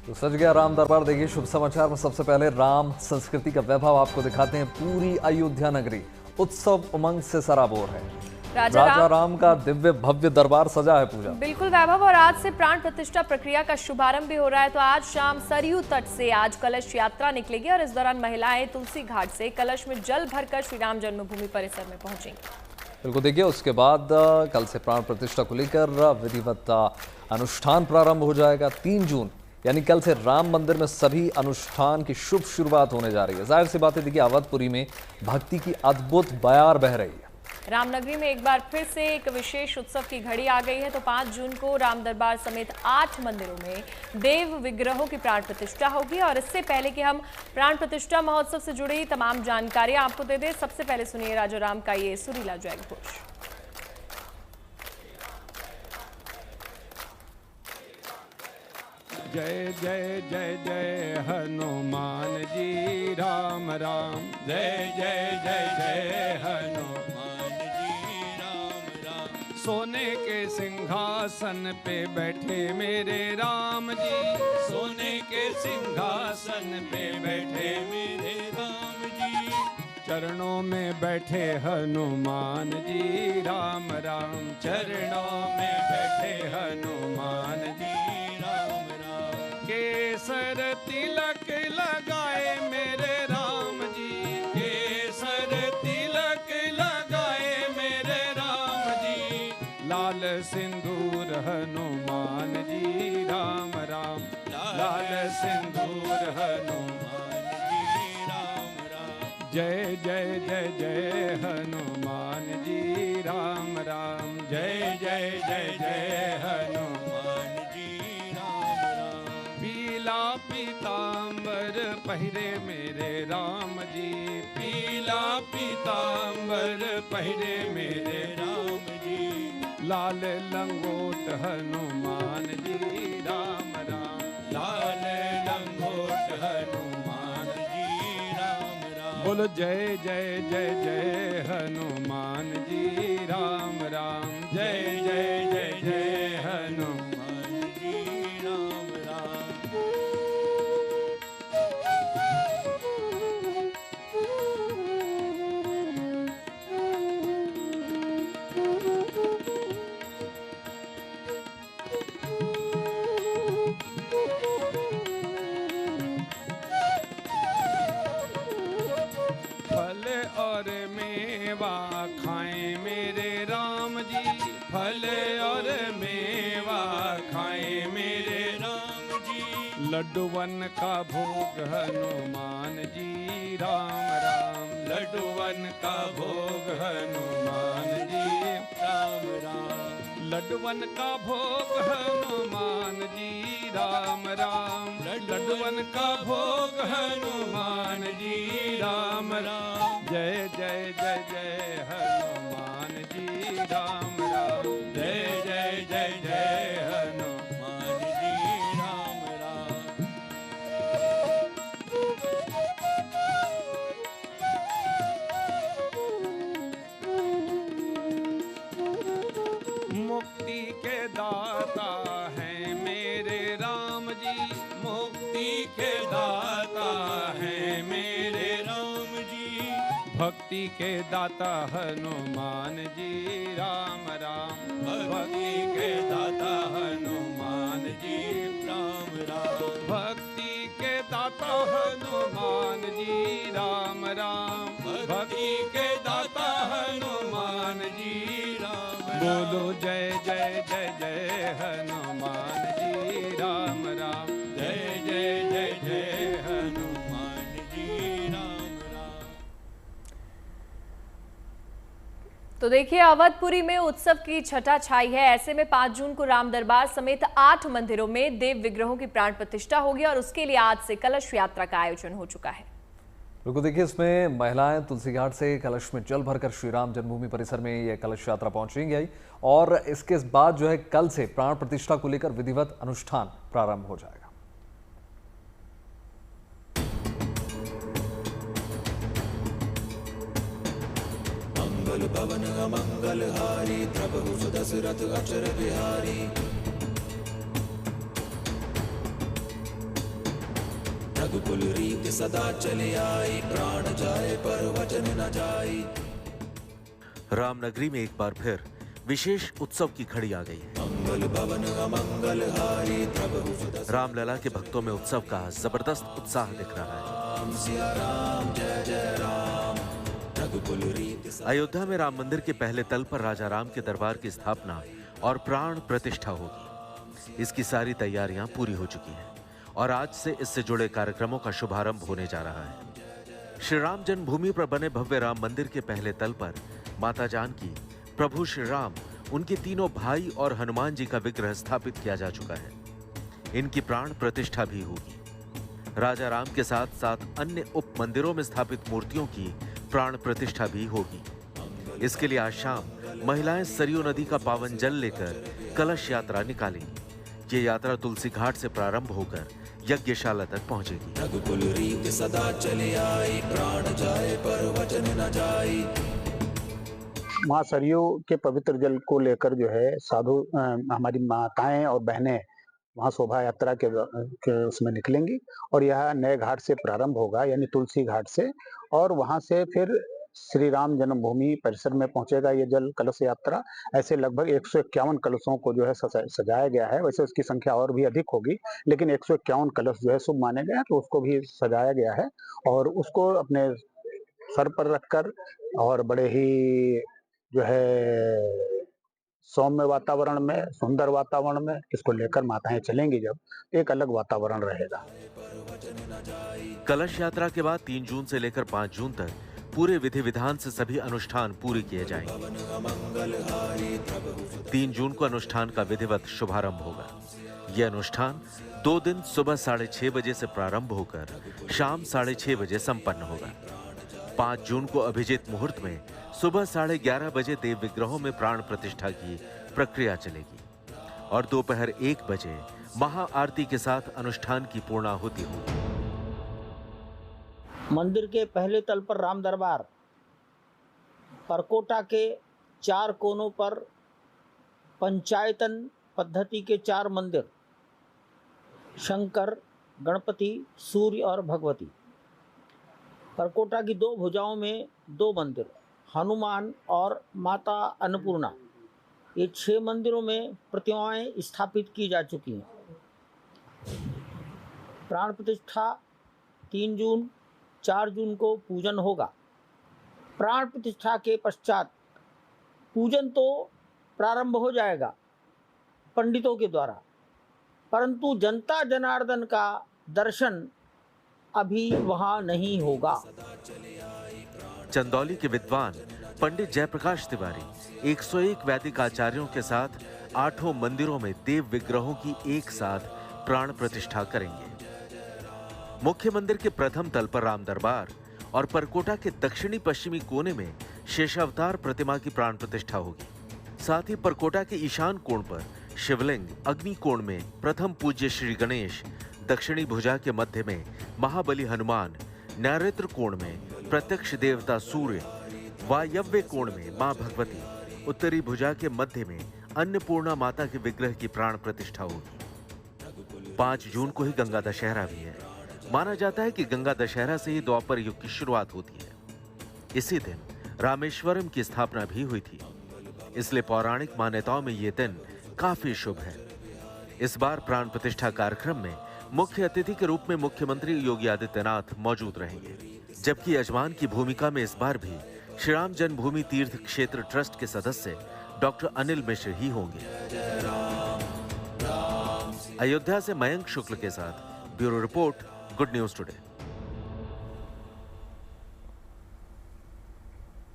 तो सज गया राम दरबार। देखिए शुभ समाचार में सबसे पहले राम संस्कृति का वैभव आपको दिखाते हैं। पूरी अयोध्या नगरी उत्सव उमंग से सराबोर है। राजा राम का दिव्य भव्य दरबार सजा है। पूजा बिल्कुल वैभव, और आज से प्राण प्रतिष्ठा प्रक्रिया का शुभारंभ भी हो रहा है। तो आज शाम सरयू तट से आज कलश यात्रा निकलेगी और इस दौरान महिलाएं तुलसी घाट से कलश में जल भरकर श्री राम जन्मभूमि परिसर में पहुंचेंगी। बिल्कुल, देखिए उसके बाद कल से प्राण प्रतिष्ठा को लेकर विधिवत अनुष्ठान प्रारंभ हो जाएगा। 3 जून यानी कल से राम मंदिर में सभी अनुष्ठान की शुभ शुरुआत होने जा रही है। जाहिर सी बात है, देखिए अवधपुरी में भक्ति की अद्भुत बयार बह रही है। रामनगरी में एक बार फिर से एक विशेष उत्सव की घड़ी आ गई है। तो 5 जून को राम दरबार समेत 8 मंदिरों में देव विग्रहों की प्राण प्रतिष्ठा होगी। और इससे पहले कि हम प्राण प्रतिष्ठा महोत्सव से जुड़ी तमाम जानकारियां आपको दे दें, सबसे पहले सुनिए राजा राम का ये सुरीला जय घोष। जय जय जय जय हनुमान जी राम राम। जय जय जय जय हनुमान जी राम राम। सोने के सिंहासन पे बैठे मेरे राम जी। सोने के सिंहासन पे बैठे मेरे राम जी। चरणों में बैठे हनुमान जी राम राम। चरणों में बैठे हनुमान जी राम राम। केसर तिलक लगाए मेरे राम जी। केसर तिलक लगाए मेरे राम जी। लाल सिंदूर हनुमान जी राम राम। लाल सिंदूर हनुमान जी राम राम। जय जय जय जय हनुमान जी राम राम। जय जय जय जय हनुमान जी राम राम। पीला पीतांबर पहिरे मेरे राम जी। पीला पीतांबर पहिरे मेरे राम जी। लाल लंगोट हनुमान जी राम राम। लाल लंगोट हनुमान जी राम राम। बोलो जय जय जय जय हनुमान जी राम राम। जय जय जय जय हनुमान जी राम राम। फल और मेवा खाएं मेरे राम जी। फल और मेवा खाएं मेरे राम जी। लड्डूवन का भोग हनुमान जी राम राम। लड्डूवन का भोग हनुमान जी राम राम। लड्डूवन का भोग हनुमान जी राम राम। लड्डूवन का भोग हनुमान जी राम राम। जय जय जय जय हनुमान जी राम राम। जय जय जय जय हनुमान जी राम राम। मुक्ति के दाता हैं मेरे राम जी। मुक्ति के दाता हैं मेरे राम जी। भक्ति के दाता हनुमान जी राम राम। भक्ति के दाता हनुमान जी राम राम। भक्ति के दाता हनुमान जी राम राम। भक्ति के दाता हनुमान जी राम राम। बोलो जय जय जय जय हनुमान जी राम राम। जय जय जय जय हनुमान जी राम राम। तो देखिए अवधपुरी में उत्सव की छटा छाई है। ऐसे में 5 जून को राम दरबार समेत 8 मंदिरों में देव विग्रहों की प्राण प्रतिष्ठा होगी और उसके लिए आज से कलश यात्रा का आयोजन हो चुका है। बिल्कुल, देखिए इसमें महिलाएं तुलसी घाट से कलश में जल भरकर श्री राम जन्मभूमि परिसर में यह कलश यात्रा पहुंचेंगी और इसके बाद जो है कल से प्राण प्रतिष्ठा को लेकर विधिवत अनुष्ठान प्रारंभ हो जाएगा। मंगल भवन अमंगल हारी प्रभु सुदशरथ अचर बिहारी। रघुकुल रीत सदा चले आई, प्राण जाए पर वचन न जाई। रामनगरी में एक बार फिर विशेष उत्सव की घड़ी आ गई है। मंगल भवन अमंगल हारी, प्रभु सुत रामलला के भक्तों में उत्सव का जबरदस्त उत्साह दिख रहा है। राम सिया राम, जय जय राम। रघुकुल रीत अयोध्या में राम मंदिर के पहले तल पर राजा राम के दरबार की स्थापना और प्राण प्रतिष्ठा होगी। इसकी सारी तैयारियां पूरी हो चुकी हैं और आज से इससे जुड़े कार्यक्रमों का शुभारंभ होने जा रहा है। श्री राम जन्मभूमि पर बने भव्य राम मंदिर के पहले तल पर माता जानकी, प्रभु श्री राम, उनके तीनों भाई और हनुमान जी का विग्रह स्थापित किया जा चुका है। इनकी प्राण प्रतिष्ठा भी होगी। राजा राम के साथ साथ अन्य उप मंदिरों में स्थापित मूर्तियों की प्राण प्रतिष्ठा भी होगी। इसके लिए आज शाम महिलाएं सरयू नदी का पावन जल लेकर कलश यात्रा निकालेंगी। ये यात्रा तुलसी घाट से प्रारंभ होकर यज्ञशाला तक पहुंचेगी। रघुकुल रीत सदा चले आई, प्राण जाए पर वचन न जाई। माँ सरयू के पवित्र जल को लेकर जो है साधु हमारी माताएं और बहनें वहाँ शोभा यात्रा के उसमें निकलेंगी और यह नए घाट से प्रारंभ होगा, यानी तुलसी घाट से, और वहाँ से फिर श्री राम जन्मभूमि परिसर में पहुंचेगा ये जल कलश यात्रा। ऐसे लगभग 151 कलशों को जो है सजाया गया है। वैसे उसकी संख्या और भी अधिक होगी, लेकिन 151 कलश जो है शुभ माने गए हैं, तो उसको भी सजाया गया है और उसको अपने सर पर रखकर और बड़े ही जो है सौम्य वातावरण में, सुंदर वातावरण में इसको लेकर माताएं चलेंगी, जब एक अलग वातावरण रहेगा। कलश यात्रा के बाद 3 जून से लेकर 5 जून तक पूरे विधि विधान से सभी अनुष्ठान पूरे किए जाएंगे। 3 जून को अनुष्ठान का विधिवत शुभारंभ होगा। यह अनुष्ठान 2 दिन सुबह 6:30 बजे से प्रारंभ होकर शाम 6:30 बजे संपन्न होगा। 5 जून को अभिजीत मुहूर्त में सुबह 11:30 बजे देव विग्रहों में प्राण प्रतिष्ठा की प्रक्रिया चलेगी और दोपहर 1 बजे महाआरती के साथ अनुष्ठान की पूर्णाहुति होगी। मंदिर के पहले तल पर राम दरबार, परकोटा के 4 कोनों पर पंचायतन पद्धति के 4 मंदिर, शंकर, गणपति, सूर्य और भगवती। परकोटा की 2 भुजाओं में 2 मंदिर, हनुमान और माता अन्नपूर्णा। ये 6 मंदिरों में प्रतिमाएं स्थापित की जा चुकी हैं। प्राण प्रतिष्ठा 3 जून, 4 जून को पूजन होगा। प्राण प्रतिष्ठा के पश्चात पूजन तो प्रारंभ हो जाएगा पंडितों के द्वारा, परंतु जनता जनार्दन का दर्शन अभी वहां नहीं होगा। चंदौली के विद्वान पंडित जयप्रकाश तिवारी 101 वैदिक आचार्यों के साथ 8 मंदिरों में देव विग्रहों की एक साथ प्राण प्रतिष्ठा करेंगे। मुख्य मंदिर के प्रथम तल पर राम दरबार और परकोटा के दक्षिणी पश्चिमी कोने में शेषावतार प्रतिमा की प्राण प्रतिष्ठा होगी। साथ ही परकोटा के ईशान कोण पर शिवलिंग, अग्नि कोण में प्रथम पूज्य श्री गणेश, दक्षिणी भुजा के मध्य में महाबली हनुमान, नैऋत्य कोण में प्रत्यक्ष देवता सूर्य, वायव्य कोण में मां भगवती, उत्तरी भुजा के मध्य में अन्नपूर्णा माता के विग्रह की प्राण प्रतिष्ठा होगी। 5 जून को ही गंगा दशहरा भी है। माना जाता है कि गंगा दशहरा से ही द्वापर युग की शुरुआत होती है। इसी दिन रामेश्वरम की स्थापना भी हुई थी, इसलिए पौराणिक मान्यताओं में ये दिन काफी शुभ है। इस बार प्राण प्रतिष्ठा कार्यक्रम में मुख्य अतिथि के रूप में मुख्यमंत्री योगी आदित्यनाथ मौजूद रहेंगे, जबकि यजमान की भूमिका में इस बार भी श्री राम जन्मभूमि तीर्थ क्षेत्र ट्रस्ट के सदस्य डॉक्टर अनिल मिश्र ही होंगे। अयोध्या से मयंक शुक्ल के साथ bureau report, good news today.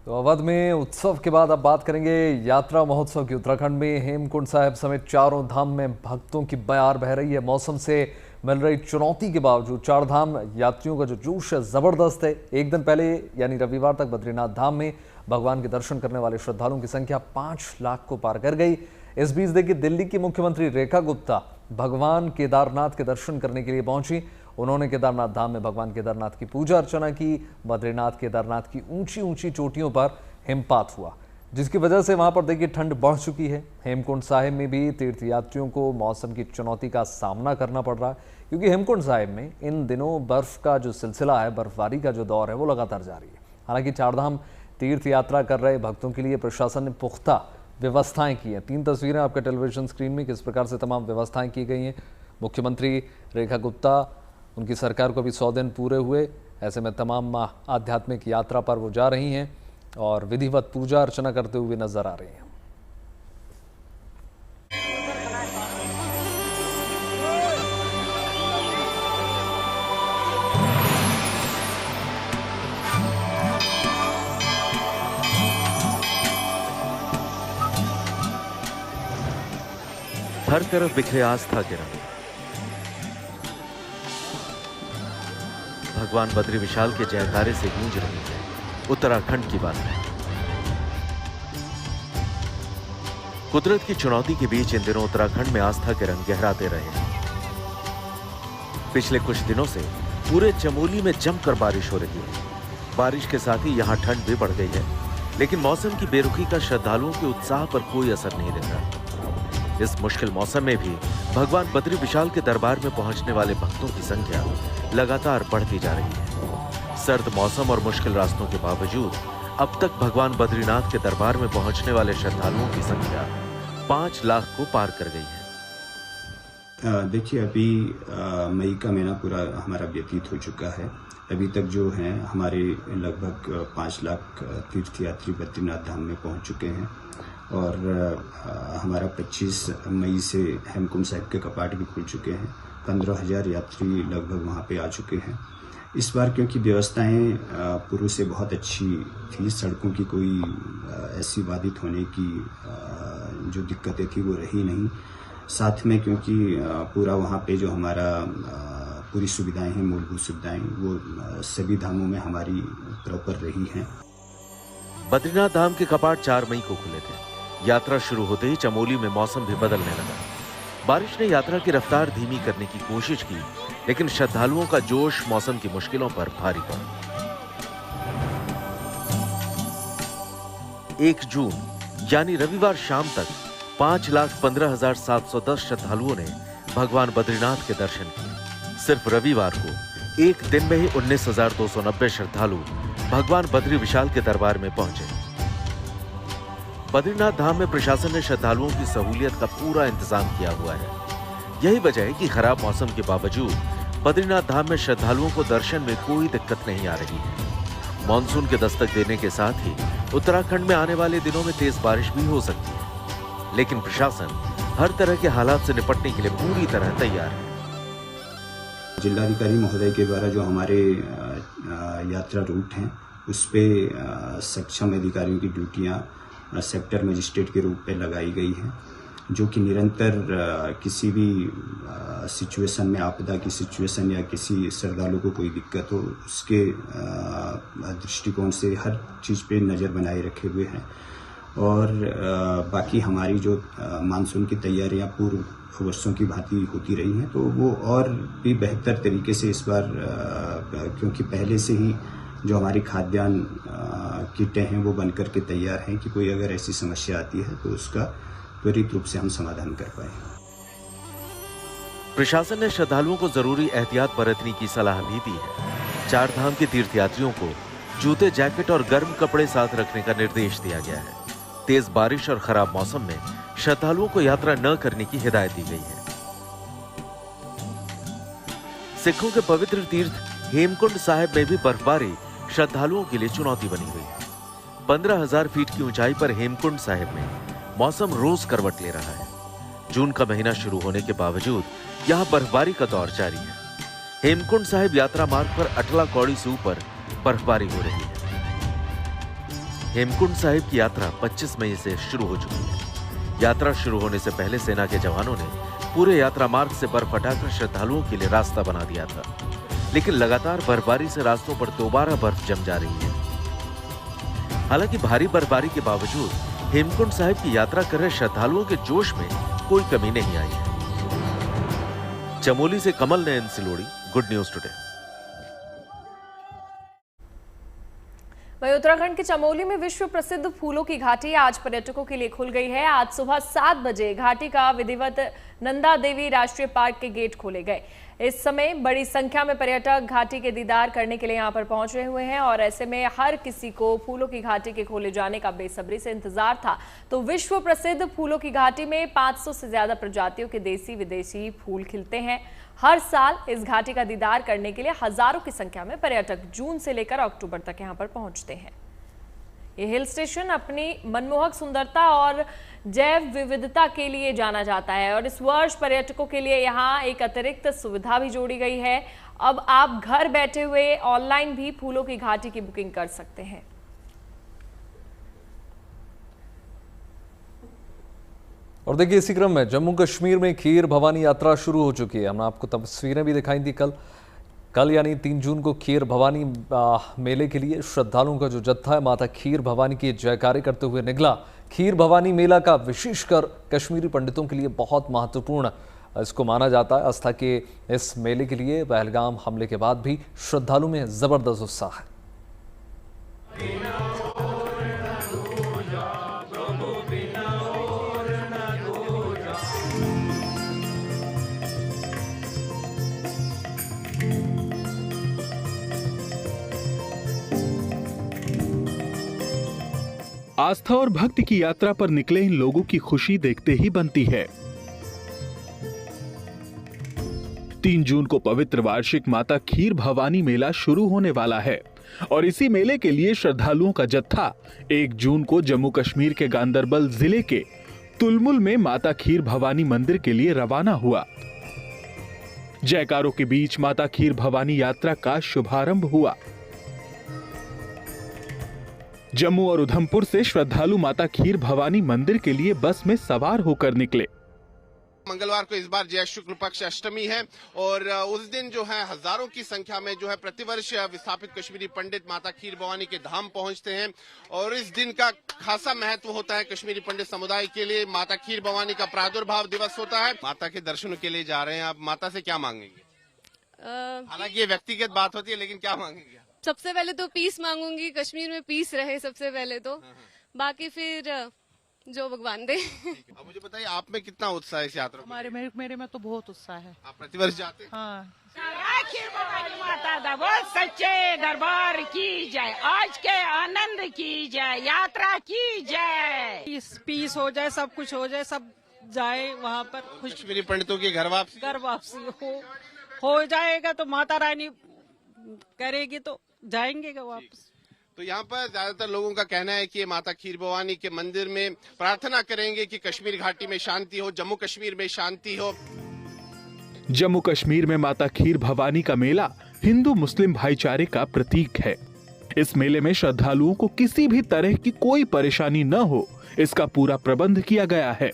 तो अवध में उत्सव के बाद अब बात करेंगे यात्रा महोत्सव की। उत्तराखंड में हेमकुंड साहिब समेत चारों धाम में भक्तों की बयार बह रही है। मौसम से मिल रही चुनौती के बावजूद 4 धाम यात्रियों का जो जोश है जबरदस्त है। एक दिन पहले यानी रविवार तक बद्रीनाथ धाम में भगवान के दर्शन करने वाले श्रद्धालुओं की संख्या 5 लाख को पार कर गई। इस बीच देखिए दिल्ली की मुख्यमंत्री रेखा गुप्ता भगवान केदारनाथ के दर्शन करने के लिए पहुंची। उन्होंने केदारनाथ धाम में भगवान केदारनाथ की पूजा अर्चना की। बद्रीनाथ केदारनाथ की ऊंची ऊंची चोटियों पर हिमपात हुआ। जिसकी वजह से वहां पर देखिए ठंड बढ़ चुकी है। हेमकुंड साहिब में भी तीर्थयात्रियों को मौसम की चुनौती का सामना करना पड़ रहा है, क्योंकि हेमकुंड साहिब में इन दिनों बर्फ का जो सिलसिला है, बर्फबारी का जो दौर है, वो लगातार जारी है। हालांकि चारधाम तीर्थ यात्रा कर रहे भक्तों के लिए प्रशासन ने पुख्ता व्यवस्थाएं की हैं। 3 तस्वीरें आपके टेलीविजन स्क्रीन में किस प्रकार से तमाम व्यवस्थाएं की गई हैं। मुख्यमंत्री रेखा गुप्ता, उनकी सरकार को भी 100 दिन पूरे हुए, ऐसे में तमाम आध्यात्मिक यात्रा पर वो जा रही हैं और विधिवत पूजा अर्चना करते हुए नजर आ रही हैं। हर तरफ बिखरे आस्था के रंग। भगवान बद्री विशाल के जयकारे से गूंज रही है उत्तराखंड की बात है। कुदरत की चुनौती के बीच इन दिनों उत्तराखंड में आस्था के रंग गहराते रहे। पिछले कुछ दिनों से पूरे चमोली में जमकर बारिश हो रही है। बारिश के साथ ही यहां ठंड भी बढ़ गई है, लेकिन मौसम की बेरुखी का श्रद्धालुओं के उत्साह पर कोई असर नहीं दिख रहा। इस मुश्किल मौसम में भी भगवान बद्री विशाल के दरबार में पहुंचने वाले भक्तों की संख्या लगातार बढ़ती जा रही है। सर्द मौसम और मुश्किल रास्तों के बावजूद अब तक भगवान बद्रीनाथ के दरबार में पहुंचने वाले श्रद्धालुओं की संख्या 5 लाख को पार कर गई है। देखिए, अभी मई का महीना पूरा हमारा व्यतीत हो चुका है। अभी तक जो है हमारे लगभग 5 लाख तीर्थयात्री बद्रीनाथ धाम में पहुंच चुके हैं और हमारा 25 मई से हेमकुंड साहिब के कपाट भी खुल चुके हैं। 15,000 यात्री लगभग वहां पे आ चुके हैं। इस बार क्योंकि व्यवस्थाएं पूर्व से बहुत अच्छी थी, सड़कों की कोई ऐसी बाधित होने की जो दिक्कतें थी वो रही नहीं। साथ में क्योंकि पूरा वहां पे जो हमारा पूरी सुविधाएं हैं, मूलभूत सुविधाएं, वो सभी धामों में हमारी प्रॉपर रही हैं। बद्रीनाथ धाम के कपाट 4 मई को खुले थे। यात्रा शुरू होते ही चमोली में मौसम भी बदलने लगा। बारिश ने यात्रा की रफ्तार धीमी करने की कोशिश की, लेकिन श्रद्धालुओं का जोश मौसम की मुश्किलों पर भारी पड़ा। 1 जून यानी रविवार शाम तक 5,15,710 श्रद्धालुओं ने भगवान बद्रीनाथ के दर्शन किए। सिर्फ रविवार को एक दिन में ही 19,290 श्रद्धालु भगवान बद्री विशाल के दरबार में पहुंचे। बद्रीनाथ धाम में प्रशासन ने श्रद्धालुओं की सहूलियत का पूरा इंतजाम किया हुआ है। यही वजह है कि खराब मौसम के बावजूद बद्रीनाथ धाम में श्रद्धालुओं को दर्शन में कोई दिक्कत नहीं आ रही है। मानसून के दस्तक देने के साथ ही उत्तराखंड में आने वाले दिनों में तेज बारिश भी हो सकती है, लेकिन प्रशासन हर तरह के हालात से निपटने के लिए पूरी तरह तैयार है। जिलाधिकारी महोदय के द्वारा जो हमारे यात्रा रूट हैं उस पे सक्षम अधिकारियों की ड्यूटियां सेक्टर मजिस्ट्रेट के रूप में लगाई गई हैं, जो कि निरंतर किसी भी सिचुएशन में, आपदा की सिचुएशन या किसी श्रद्धालु को कोई दिक्कत हो, उसके दृष्टिकोण से हर चीज़ पे नज़र बनाए रखे हुए हैं। और बाकी हमारी जो मानसून की तैयारियां पूर्व वर्षों की भांति होती रही हैं, तो वो और भी बेहतर तरीके से इस बार, क्योंकि पहले से ही जो हमारी खाद्यान्न किटें हैं वो बनकर के तैयार हैं कि कोई अगर ऐसी समस्या आती है तो उसका त्वरित रूप से हम समाधान कर पाए। प्रशासन ने श्रद्धालुओं को जरूरी एहतियात बरतने की सलाह भी दी है। 4 धाम के तीर्थयात्रियों को जूते, जैकेट और गर्म कपड़े साथ रखने का निर्देश दिया गया है। तेज बारिश और खराब मौसम में श्रद्धालुओं को यात्रा न करने की हिदायत दी गई है। सिखों के पवित्र तीर्थ हेमकुंड साहिब में भी बर्फबारी श्रद्धालुओं के लिए चुनौती बनी हुई है। 15,000 फीट की ऊंचाई पर हेमकुंड साहिब में मौसम रोज करवट ले रहा है। जून का महीना शुरू होने के बावजूद यहां बर्फबारी का दौर जारी है। हेमकुंड साहिब यात्रा मार्ग पर अटला कौड़ी से ऊपर बर्फबारी हो रही है। हेमकुंड साहिब की यात्रा 25 मई से शुरू हो चुकी है। यात्रा शुरू होने से पहले सेना के जवानों ने पूरे यात्रा मार्ग से बर्फ हटाकर श्रद्धालुओं के लिए रास्ता बना दिया था, लेकिन लगातार बर्फबारी से रास्तों पर दोबारा बर्फ जम जा रही है। हालांकि भारी बर्फबारी के बावजूद हेमकुंड साहिब की यात्रा कर रहे श्रद्धालुओं के जोश में कोई कमी नहीं आई है। चमोली से Kamal Nayan Silori, good news today. वहीं उत्तराखंड के चमोली में विश्व प्रसिद्ध फूलों की घाटी आज पर्यटकों के लिए खुल गई है। आज सुबह 7 बजे घाटी का विधिवत नंदा देवी राष्ट्रीय पार्क के गेट खोले गए। इस समय बड़ी संख्या में पर्यटक घाटी के दीदार करने के लिए यहां पर पहुंच रहे हुए हैं और ऐसे में हर किसी को फूलों की घाटी के खोले जाने का बेसब्री से इंतजार था। तो विश्व प्रसिद्ध फूलों की घाटी में 500 से ज्यादा प्रजातियों के देसी विदेशी फूल खिलते हैं। हर साल इस घाटी का दीदार करने के लिए हजारों की संख्या में पर्यटक जून से लेकर अक्टूबर तक यहां पर पहुंचते हैं। ये हिल स्टेशन अपनी मनमोहक सुंदरता और जैव विविधता के लिए जाना जाता है और इस वर्ष पर्यटकों के लिए यहां एक अतिरिक्त सुविधा भी जोड़ी गई है। अब आप घर बैठे हुए ऑनलाइन भी फूलों की घाटी की बुकिंग कर सकते हैं। और देखिए, इसी क्रम में जम्मू कश्मीर में खीर भवानी यात्रा शुरू हो चुकी है। हमने आपको तस्वीरें भी दिखाई थी कल यानी 3 जून को खीर भवानी मेले के लिए श्रद्धालुओं का जो जत्था है माता खीर भवानी की जयकारे करते हुए निकला। खीर भवानी मेला का विशेषकर कश्मीरी पंडितों के लिए बहुत महत्वपूर्ण इसको माना जाता है। आस्था के इस मेले के लिए पहलगाम हमले के बाद भी श्रद्धालुओं में जबरदस्त उत्साह है। आस्था और भक्ति की यात्रा पर निकले इन लोगों की खुशी देखते ही बनती है। 3 जून को पवित्र वार्षिक माता खीर भवानी मेला शुरू होने वाला है और इसी मेले के लिए श्रद्धालुओं का जत्था 1 जून को जम्मू कश्मीर के गांदरबल जिले के तुलमुल में माता खीर भवानी मंदिर के लिए रवाना हुआ। जयकारों के बीच माता खीर भवानी यात्रा का शुभारंभ हुआ। जम्मू और उधमपुर से श्रद्धालु माता खीर भवानी मंदिर के लिए बस में सवार होकर निकले। मंगलवार को इस बार जय शुक्ल पक्ष अष्टमी है और उस दिन जो है हजारों की संख्या में जो है प्रतिवर्ष विस्थापित कश्मीरी पंडित माता खीर भवानी के धाम पहुंचते हैं और इस दिन का खासा महत्व होता है कश्मीरी पंडित समुदाय के लिए। माता खीर भवानी का प्रादुर्भाव दिवस होता है। माता के दर्शनों के लिए जा रहे हैं, आप माता से क्या मांगेंगे? हालांकि ये व्यक्तिगत बात होती है, लेकिन क्या मांगेंगे? सबसे पहले तो पीस मांगूंगी, कश्मीर में पीस रहे सबसे पहले तो, बाकी फिर जो भगवान दे। अब मुझे बताइए, आप में कितना उत्साह है इस यात्रा में? मेरे में तो बहुत उत्साह है। आप प्रतिवर्ष जाते हैं? हाँ। माता सच्चे दरबार की जय, आज के आनंद की जय, यात्रा की जय। पीस हो जाए, सब कुछ हो जाए, सब जाए वहाँ पर। कश्मीरी पंडितों की घर वापसी हो जाएगा तो माता रानी करेगी तो जाएंगे वापस। तो यहाँ पर ज्यादातर लोगों का कहना है कि माता खीर भवानी के मंदिर में प्रार्थना करेंगे कि कश्मीर घाटी में शांति हो, जम्मू कश्मीर में शांति हो। जम्मू कश्मीर में माता खीर भवानी का मेला हिंदू मुस्लिम भाईचारे का प्रतीक है। इस मेले में श्रद्धालुओं को किसी भी तरह की कोई परेशानी न हो, इसका पूरा प्रबंध किया गया है।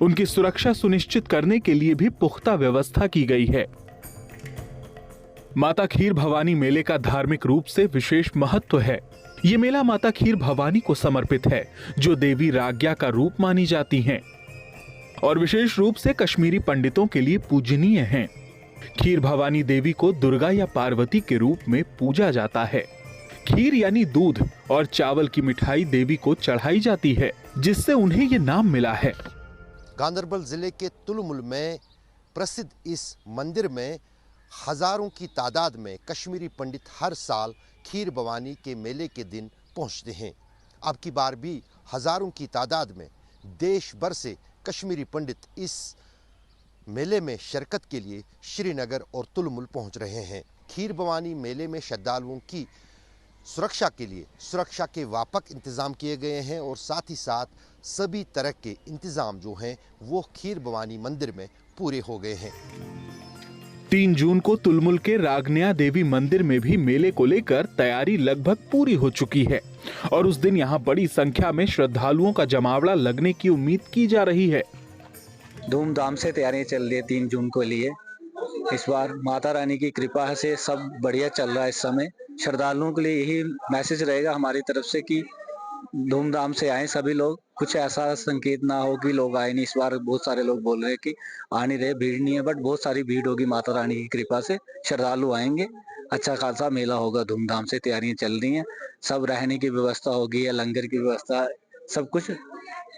उनकी सुरक्षा सुनिश्चित करने के लिए भी पुख्ता व्यवस्था की गई है। माता खीर भवानी मेले का धार्मिक रूप से विशेष महत्व है। ये मेला माता खीर भवानी को समर्पित है, जो देवी राज्ञा का रूप मानी जाती हैं और विशेष रूप से कश्मीरी पंडितों के लिए पूजनीय हैं। खीर भवानी देवी को दुर्गा या पार्वती के रूप में पूजा जाता है। खीर यानी दूध और चावल की मिठाई देवी को चढ़ाई जाती है, जिससे उन्हें ये नाम मिला है। गांदरबल जिले के तुलमुल में प्रसिद्ध इस मंदिर में हजारों की तादाद में कश्मीरी पंडित हर साल खीर भवानी के मेले के दिन पहुंचते हैं। अब की बार भी हजारों की तादाद में देश भर से कश्मीरी पंडित इस मेले में शिरकत के लिए श्रीनगर और तुलमुल पहुंच रहे हैं। खीर भवानी मेले में श्रद्धालुओं की सुरक्षा के लिए सुरक्षा के व्यापक इंतजाम किए गए हैं और साथ ही साथ सभी तरह के इंतजाम जो हैं वो खीर भवानी मंदिर में पूरे हो गए हैं। 3 जून को तुलमुल के रागन्या देवी मंदिर में भी मेले को लेकर तैयारी लगभग पूरी हो चुकी है और उस दिन यहां बड़ी संख्या में श्रद्धालुओं का जमावड़ा लगने की उम्मीद की जा रही है। धूमधाम से तैयारियां चल रही है 3 जून के लिए। इस बार माता रानी की कृपा से सब बढ़िया चल रहा है। इस समय श्रद्धालुओं के लिए यही मैसेज रहेगा हमारी तरफ से कि धूमधाम से आए सभी लोग। कुछ ऐसा संकेत ना हो कि लोग आए नहीं। इस बार बहुत सारे लोग बोल रहे हैं कि आ नहीं रहे, भीड़ नहीं है, बट बहुत सारी भीड़ होगी। माता रानी की कृपा से श्रद्धालु आएंगे अच्छा खासा मेला होगा, धूमधाम से तैयारियां चल रही हैं। सब रहने की व्यवस्था होगी या लंगर की व्यवस्था, सब कुछ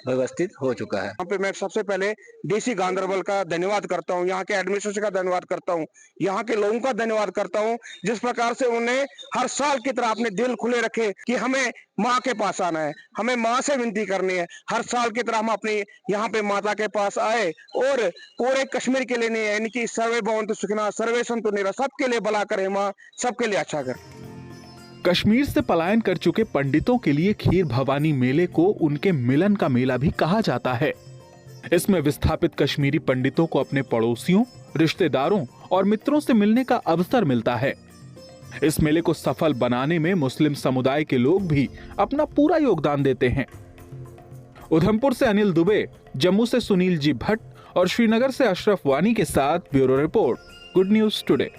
व्यवस्थित हो चुका है। यहाँ पे मैं सबसे पहले डीसी गांधरबल का धन्यवाद करता हूँ, यहाँ के एडमिनिस्ट्रेशन का धन्यवाद करता हूँ, यहाँ के लोगों का धन्यवाद करता हूँ, जिस प्रकार से उन्हें हर साल की तरह अपने दिल खुले रखे कि हमें माँ के पास आना है, हमें माँ से विनती करनी है। हर साल की तरह हम अपनी यहाँ पे माता के पास आए और पूरे कश्मीर के लिए नहीं है, यानी कि सर्वे भवन्तु सुखिनः सर्वे सन्तु निरामयाः, सबके लिए भला करे माँ, सबके लिए अच्छा करे। कश्मीर से पलायन कर चुके पंडितों के लिए खीर भवानी मेले को उनके मिलन का मेला भी कहा जाता है। इसमें विस्थापित कश्मीरी पंडितों को अपने पड़ोसियों, रिश्तेदारों और मित्रों से मिलने का अवसर मिलता है। इस मेले को सफल बनाने में मुस्लिम समुदाय के लोग भी अपना पूरा योगदान देते हैं। उधमपुर से अनिल दुबे, जम्मू से सुनील जी भट्ट और श्रीनगर से अशरफ वानी के साथ bureau report, good news today.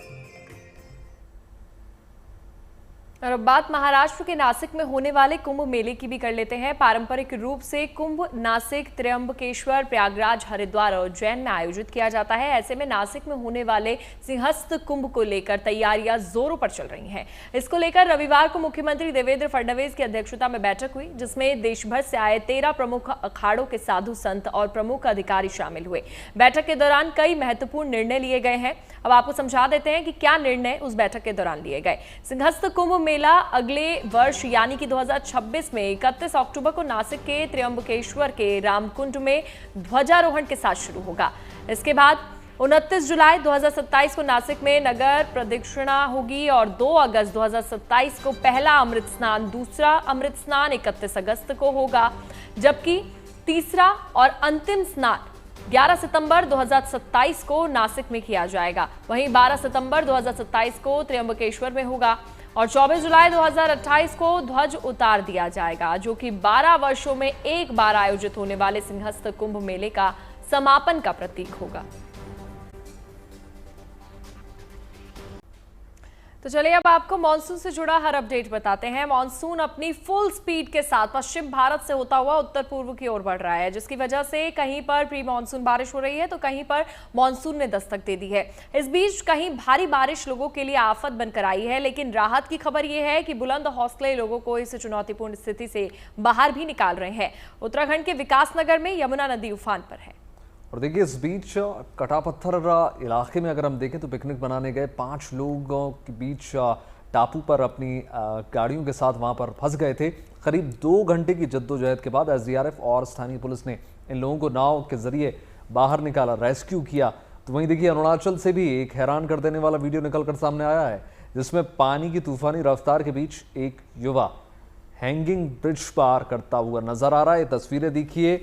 और अब बात महाराष्ट्र के नासिक में होने वाले कुंभ मेले की भी कर लेते हैं। पारंपरिक रूप से कुंभ नासिक, त्र्यंबकेश्वर, प्रयागराज, हरिद्वार और उज्जैन में आयोजित किया जाता है। ऐसे में नासिक में होने वाले सिंहस्थ कुंभ को लेकर तैयारियां जोरों पर चल रही हैं। इसको लेकर रविवार को मुख्यमंत्री देवेंद्र फडणवीस की अध्यक्षता में बैठक हुई, जिसमें देश भर से आए 13 प्रमुख अखाड़ों के साधु संत और प्रमुख अधिकारी शामिल हुए। बैठक के दौरान कई महत्वपूर्ण निर्णय लिए गए हैं। अब आपको समझा देते हैं कि क्या निर्णय उस बैठक के दौरान लिए गए। सिंहस्थ कुंभ मेला अगले वर्ष यानी कि 2026 में 31 अक्टूबर को नासिक के त्र्यंबकेश्वर के रामकुंड में ध्वजारोहण के साथ शुरू होगा। इसके बाद 29 जुलाई 2027 को नासिक में नगर प्रदक्षिणा होगी और 2 अगस्त 2027 को पहला अमृत स्नान, दूसरा अमृत स्नान 31 अगस्त को होगा, जबकि तीसरा और अंतिम स्नान 11 सितंबर 2027 को नासिक में किया जाएगा। वहीं 12 सितंबर 2027 को त्र्यंबकेश्वर में होगा और 24 जुलाई 2028 को ध्वज उतार दिया जाएगा, जो कि 12 वर्षों में एक बार आयोजित होने वाले सिंहस्थ कुंभ मेले का समापन का प्रतीक होगा। तो चलिए अब आपको मानसून से जुड़ा हर अपडेट बताते हैं। मानसून अपनी फुल स्पीड के साथ पश्चिम भारत से होता हुआ उत्तर पूर्व की ओर बढ़ रहा है, जिसकी वजह से कहीं पर प्री मानसून बारिश हो रही है तो कहीं पर मानसून ने दस्तक दे दी है। इस बीच कहीं भारी बारिश लोगों के लिए आफत बनकर आई है, लेकिन राहत की खबर यह है कि बुलंद हौसले लोगों को इस चुनौतीपूर्ण स्थिति से बाहर भी निकाल रहे हैं। उत्तराखंड के विकासनगर में यमुना नदी उफान पर है। और देखिए, इस बीच कटापत्थर इलाके में अगर हम देखें तो पिकनिक बनाने गए 5 लोगों के बीच टापू पर अपनी गाड़ियों के साथ वहां पर फंस गए थे। करीब 2 घंटे की जद्दोजहद के बाद एसडीआरएफ और स्थानीय पुलिस ने इन लोगों को नाव के जरिए बाहर निकाला, रेस्क्यू किया। तो वहीं देखिए, अरुणाचल से भी एक हैरान कर देने वाला वीडियो निकलकर सामने आया है, जिसमें पानी की तूफानी रफ्तार के बीच एक युवा हैंगिंग ब्रिज पार करता हुआ नजर आ रहा है। तस्वीरें देखिए,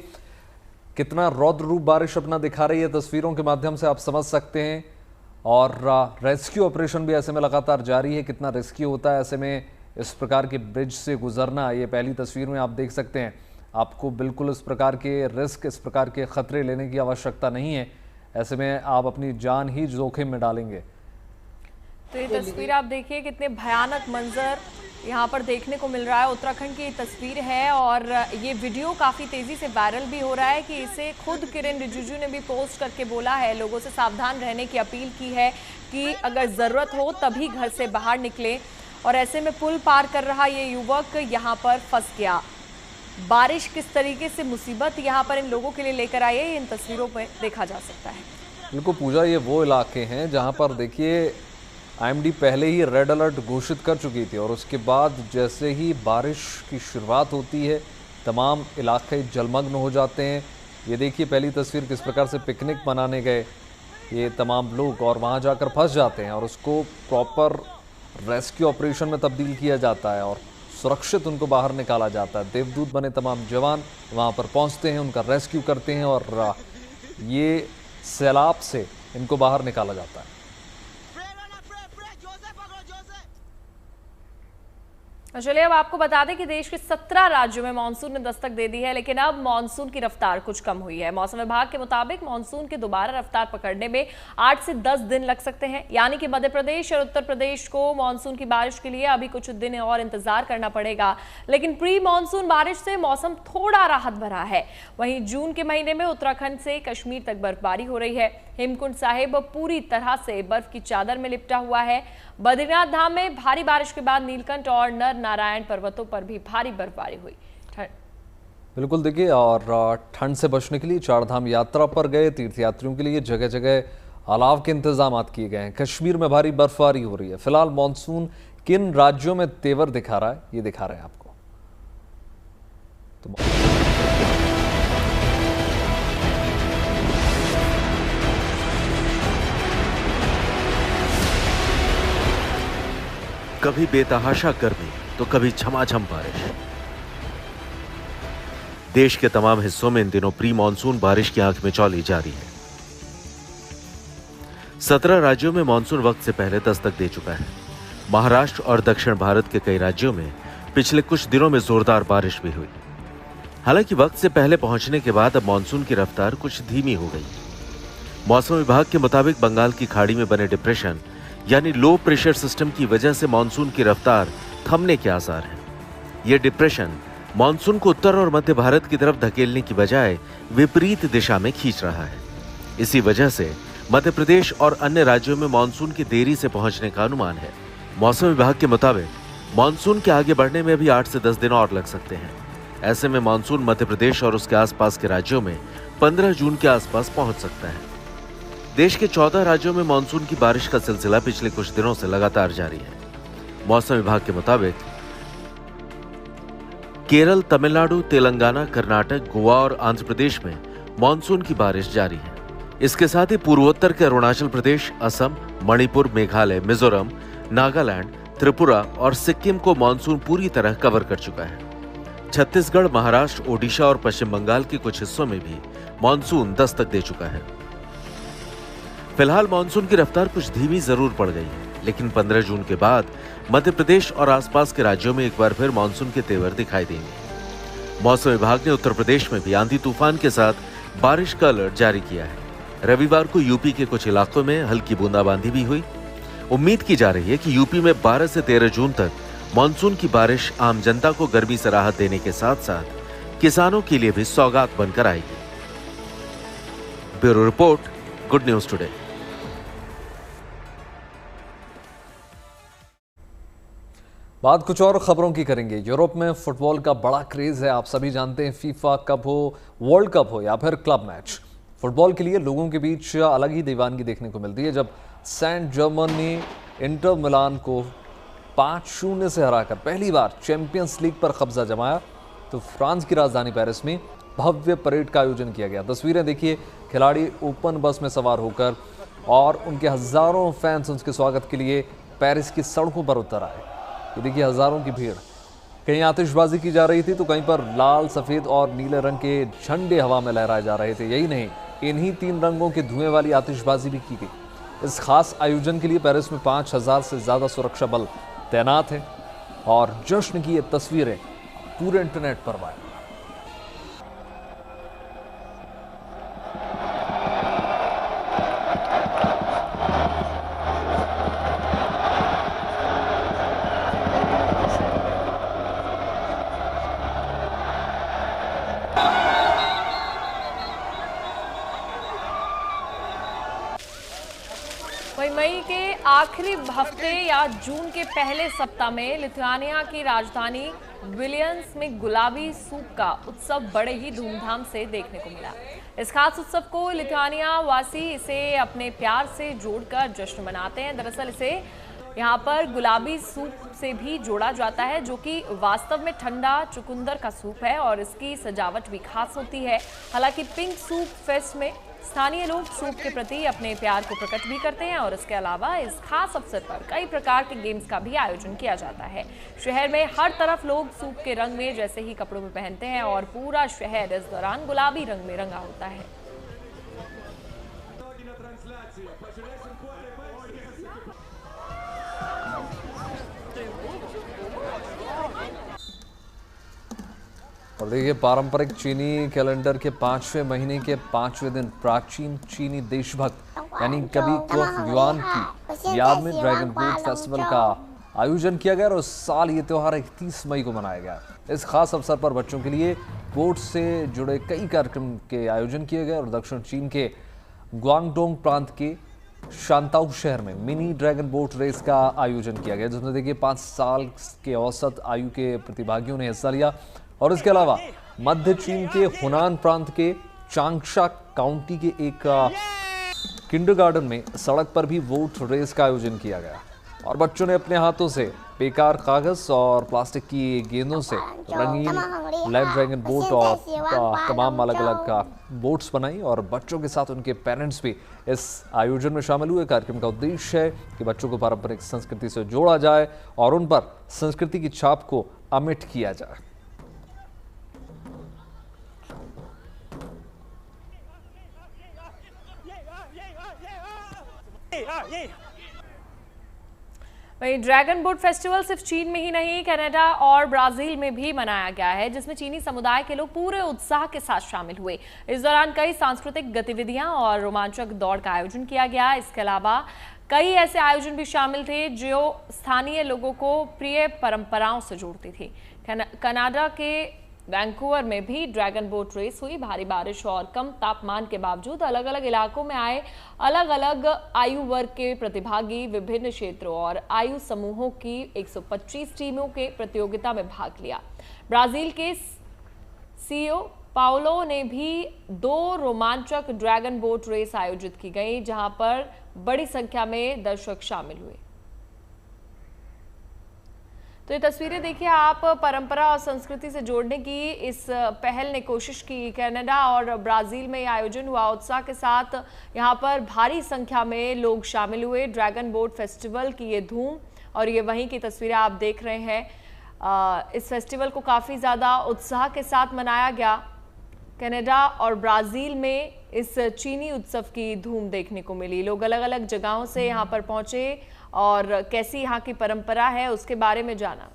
कितना रौद्र रूप बारिश अपना दिखा रही है, तस्वीरों के माध्यम से आप समझ सकते हैं। और रेस्क्यू ऑपरेशन भी ऐसे में लगातार जारी है। कितना रिस्की होता है ऐसे में इस प्रकार के ब्रिज से गुजरना। ये पहली तस्वीर में आप देख सकते हैं। आपको बिल्कुल इस प्रकार के रिस्क, इस प्रकार के खतरे लेने की आवश्यकता नहीं है। ऐसे में आप अपनी जान ही जोखिम में डालेंगे। तो ये तस्वीर आप देखिए, कितने भयानक मंजर यहाँ पर देखने को मिल रहा है। उत्तराखंड की ये तस्वीर है और ये वीडियो काफ़ी तेज़ी से वायरल भी हो रहा है कि इसे खुद किरेन रिजिजू ने भी पोस्ट करके बोला है, लोगों से सावधान रहने की अपील की है कि अगर ज़रूरत हो तभी घर से बाहर निकलें। और ऐसे में पुल पार कर रहा ये युवक यहाँ पर फंस गया। बारिश किस तरीके से मुसीबत यहाँ पर इन लोगों के लिए लेकर आई है, इन तस्वीरों में देखा जा सकता है। बिल्कुल पूजा, ये वो इलाके हैं जहाँ पर देखिए आईएमडी पहले ही रेड अलर्ट घोषित कर चुकी थी और उसके बाद जैसे ही बारिश की शुरुआत होती है तमाम इलाके जलमग्न हो जाते हैं। ये देखिए पहली तस्वीर, किस प्रकार से पिकनिक मनाने गए ये तमाम लोग और वहाँ जाकर फंस जाते हैं और उसको प्रॉपर रेस्क्यू ऑपरेशन में तब्दील किया जाता है और सुरक्षित उनको बाहर निकाला जाता है। देवदूत बने तमाम जवान वहाँ पर पहुँचते हैं, उनका रेस्क्यू करते हैं और ये सैलाब से इनको बाहर निकाला जाता है। चलिए अब आपको बता दें कि देश के 17 राज्यों में मानसून ने दस्तक दे दी है, लेकिन अब मानसून की रफ्तार कुछ कम हुई है। मौसम विभाग के मुताबिक मानसून के दोबारा रफ्तार पकड़ने में 8 से 10 दिन लग सकते हैं, यानी कि मध्य प्रदेश और उत्तर प्रदेश को मानसून की बारिश के लिए अभी कुछ दिन और इंतजार करना पड़ेगा। लेकिन प्री मानसून बारिश से मौसम थोड़ा राहत भरा है। वहीं जून के महीने में उत्तराखंड से कश्मीर तक बर्फबारी हो रही है। हेमकुंड साहिब पूरी तरह से बर्फ की चादर में लिपटा हुआ है। बद्रीनाथ धाम में भारी बारिश के बाद नीलकंठ और नर नारायण पर्वतों पर भी भारी बर्फबारी हुई। बिल्कुल देखिए, और ठंड से बचने के लिए चारधाम यात्रा पर गए तीर्थयात्रियों के लिए जगह जगह अलाव के इंतजाम किए गए हैं। कश्मीर में भारी बर्फबारी हो रही है। फिलहाल मानसून किन राज्यों में तेवर दिखा रहा है, ये दिखा रहे हैं आपको। कभी बेतहाशा गर्मी तो कभी झमाझम बारिश। देश के तमाम हिस्सों में इन दिनों प्री मानसून बारिश की आंख मिचौली जारी है। 17 राज्यों में मानसून वक्त से पहले दस्तक दे चुका है। महाराष्ट्र और दक्षिण भारत के कई राज्यों में पिछले कुछ दिनों में जोरदार बारिश भी हुई। हालांकि वक्त से पहले पहुंचने के बाद अब मानसून की रफ्तार कुछ धीमी हो गई। मौसम विभाग के मुताबिक बंगाल की खाड़ी में बने डिप्रेशन यानी लो प्रेशर सिस्टम की वजह से मानसून की रफ्तार थमने के आसार हैं। यह डिप्रेशन मानसून को उत्तर और मध्य भारत की तरफ धकेलने की बजाय विपरीत दिशा में खींच रहा है। इसी वजह से मध्य प्रदेश और अन्य राज्यों में मानसून की देरी से पहुंचने का अनुमान है। मौसम विभाग के मुताबिक मानसून के आगे बढ़ने में भी 8 से 10 दिन और लग सकते हैं। ऐसे में मानसून मध्य प्रदेश और उसके आसपास के राज्यों में 15 जून के आसपास पहुंच सकता है। देश के 14 राज्यों में मानसून की बारिश का सिलसिला पिछले कुछ दिनों से लगातार जारी है। मौसम विभाग के मुताबिक केरल, तमिलनाडु, तेलंगाना, कर्नाटक, गोवा और आंध्र प्रदेश में मानसून की बारिश जारी है। इसके साथ ही पूर्वोत्तर के अरुणाचल प्रदेश, असम, मणिपुर, मेघालय, मिजोरम, नागालैंड, त्रिपुरा और सिक्किम को मानसून पूरी तरह कवर कर चुका है। छत्तीसगढ़, महाराष्ट्र, ओडिशा और पश्चिम बंगाल के कुछ हिस्सों में भी मानसून दस्तक दे चुका है। फिलहाल मानसून की रफ्तार कुछ धीमी जरूर पड़ गई है, लेकिन 15 जून के बाद मध्य प्रदेश और आसपास के राज्यों में एक बार फिर मानसून के तेवर दिखाई देंगे। मौसम विभाग ने उत्तर प्रदेश में भी आंधी तूफान के साथ बारिश का अलर्ट जारी किया है। रविवार को यूपी के कुछ इलाकों में हल्की बूंदाबांदी भी हुई। उम्मीद की जा रही है कि यूपी में 12 से 13 जून तक मानसून की बारिश आम जनता को गर्मी से राहत देने के साथ साथ किसानों के लिए भी सौगात बनकर आएगी। Bureau report, good news today. बात कुछ और खबरों की करेंगे। यूरोप में फुटबॉल का बड़ा क्रेज है। आप सभी जानते हैं, फीफा कप हो, वर्ल्ड कप हो या फिर क्लब मैच, फुटबॉल के लिए लोगों के बीच अलग ही दीवानगी देखने को मिलती है। जब सेंट जर्मन ने इंटर मिलान को 5-0 से हराकर पहली बार चैंपियंस लीग पर कब्जा जमाया, तो फ्रांस की राजधानी पेरिस में भव्य परेड का आयोजन किया गया। तस्वीरें देखिए, खिलाड़ी ओपन बस में सवार होकर और उनके हजारों फैंस उनके स्वागत के लिए पेरिस की सड़कों पर उतर आए। ये देखिए हजारों की भीड़। कहीं आतिशबाजी की जा रही थी तो कहीं पर लाल, सफेद और नीले रंग के झंडे हवा में लहराए जा रहे थे। यही नहीं, इन्हीं 3 रंगों के धुएं वाली आतिशबाजी भी की गई। इस खास आयोजन के लिए पेरिस में 5000 से ज्यादा सुरक्षा बल तैनात है और जश्न की ये तस्वीरें पूरे इंटरनेट पर वायरल। वहीं मई के आखिरी हफ्ते या जून के पहले सप्ताह में लिथुआनिया की राजधानी विलियम्स में गुलाबी सूप का उत्सव बड़े ही धूमधाम से देखने को मिला। इस खास उत्सव को लिथुआनिया वासी इसे अपने प्यार से जोड़कर जश्न मनाते हैं। दरअसल इसे यहाँ पर गुलाबी सूप से भी जोड़ा जाता है, जो कि वास्तव में ठंडा चुकंदर का सूप है और इसकी सजावट भी खास होती है। हालांकि पिंक सूप फेस्ट में स्थानीय लोग सूप के प्रति अपने प्यार को प्रकट भी करते हैं और इसके अलावा इस खास अवसर पर कई प्रकार के गेम्स का भी आयोजन किया जाता है। शहर में हर तरफ लोग सूप के रंग में जैसे ही कपड़ों में पहनते हैं और पूरा शहर इस दौरान गुलाबी रंग में रंगा होता है। और देखिए पारंपरिक चीनी कैलेंडर के 5वें महीने के 5वें दिन प्राचीन चीनी देशभक्त यानी कवि कुओ युआन की याद में ड्रैगन बोट फेस्टिवल का आयोजन किया गया और उस साल ये त्यौहार 31 मई को मनाया गया। इस खास अवसर पर बच्चों के लिए बोट से जुड़े कई कार्यक्रम के आयोजन किए गए और दक्षिण चीन के ग्वांगडोंग प्रांत के शांताउ शहर में मिनी ड्रैगन बोट रेस का आयोजन किया गया, जिसमें देखिए 5 साल के औसत आयु के प्रतिभागियों ने हिस्सा लिया। और इसके अलावा मध्य चीन के हुनान प्रांत के चांगशा काउंटी के एक किंडरगार्टन में सड़क पर भी बोट रेस का आयोजन किया गया और बच्चों ने अपने हाथों से बेकार कागज और प्लास्टिक की गेंदों से रंगीन लाइव ड्रैगन बोट और तमाम अलग अलग बोट्स बनाई और बच्चों के साथ उनके पेरेंट्स भी इस आयोजन में शामिल हुए। कार्यक्रम का उद्देश्य है कि बच्चों को पारंपरिक संस्कृति से जोड़ा जाए और उन पर संस्कृति की छाप को अमिट किया जाए। वहीं ड्रैगन बोट फेस्टिवल सिर्फ चीन में ही नहीं, कनाडा और ब्राजील में भी मनाया गया है, जिसमें चीनी समुदाय के लोग पूरे उत्साह के साथ शामिल हुए। इस दौरान कई सांस्कृतिक गतिविधियां और रोमांचक दौड़ का आयोजन किया गया। इसके अलावा कई ऐसे आयोजन भी शामिल थे जो स्थानीय लोगों को प्रिय परंपराओं से जोड़ती थी। कनाडा के वैंकूवर में भी ड्रैगन बोट रेस हुई। भारी बारिश और कम तापमान के बावजूद अलग अलग इलाकों में आए अलग अलग आयु वर्ग के प्रतिभागी विभिन्न क्षेत्रों और आयु समूहों की 125 टीमों के प्रतियोगिता में भाग लिया। ब्राजील के सीईओ पाउलो ने भी 2 रोमांचक ड्रैगन बोट रेस आयोजित की गई, जहां पर बड़ी संख्या में दर्शक शामिल हुए। तो ये तस्वीरें देखिए आप, परंपरा और संस्कृति से जोड़ने की इस पहल ने कोशिश की। कनाडा और ब्राजील में आयोजन हुआ, उत्साह के साथ यहाँ पर भारी संख्या में लोग शामिल हुए। ड्रैगन बोट फेस्टिवल की ये धूम और ये वहीं की तस्वीरें आप देख रहे हैं। इस फेस्टिवल को काफ़ी ज़्यादा उत्साह के साथ मनाया गया। कनाडा और ब्राज़ील में इस चीनी उत्सव की धूम देखने को मिली। लोग अलग अलग जगहों से यहाँ पर पहुँचे और कैसी यहाँ की परंपरा है उसके बारे में जाना।